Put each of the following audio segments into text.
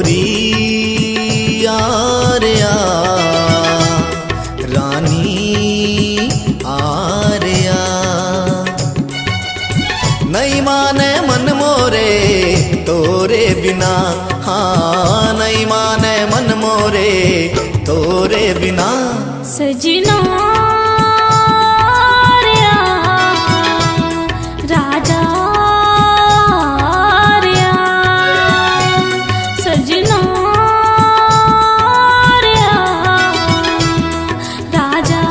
गोरी आर्या रानी आर्या। नहीं माने मन मोरे तोरे बिना, हाँ नहीं माने मन मोरे तोरे बिना। सजना राजा सजना राजा।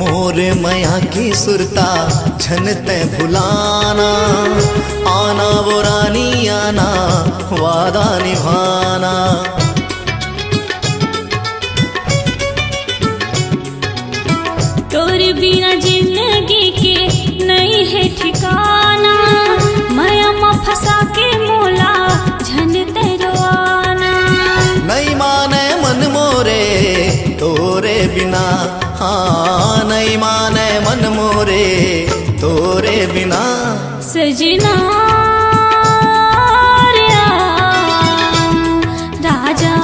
मोरे मया की सुरता झनते भुलाना, आना वो रानी आना वादा निभाना। तोरे बिना जिंदगी के नहीं है ठिकाना, माया में फंसा के मोला झनते रोआना। नहीं माने मन मोरे तोरे बिना, हाँ नहीं माने मन मोरे तोरे बिना। सजना राजा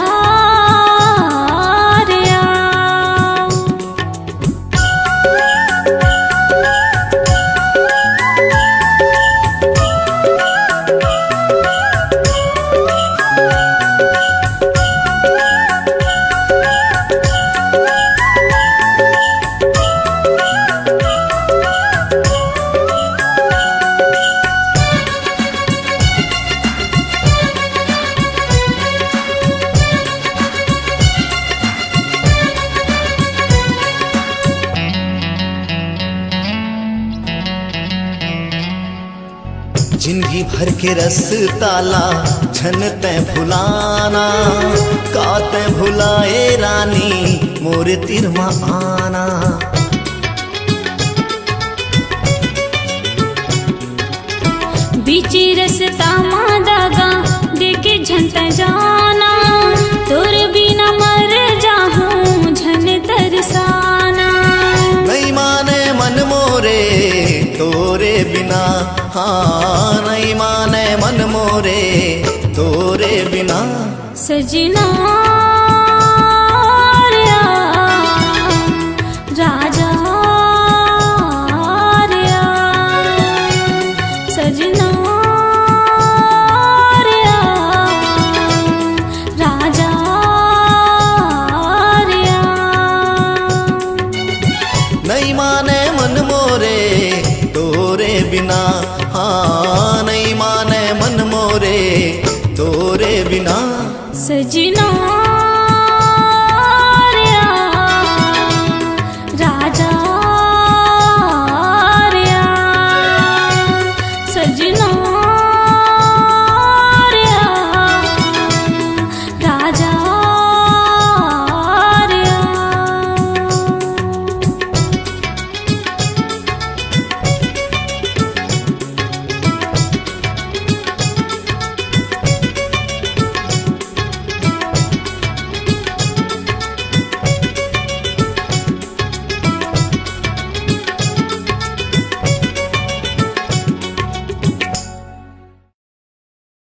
जिंदगी भर के रस ताला झनते भुलाना, काते भुलाए रानी मोरे तिरमा आना। बीची रसता मादागा देखे झनता जाना, तोरे बिना मर जाहूं झन तरसाना। नहीं माने मन मोरे तोरे बिना, हाँ नहीं माने मन मोरे तोरे बिना। सजना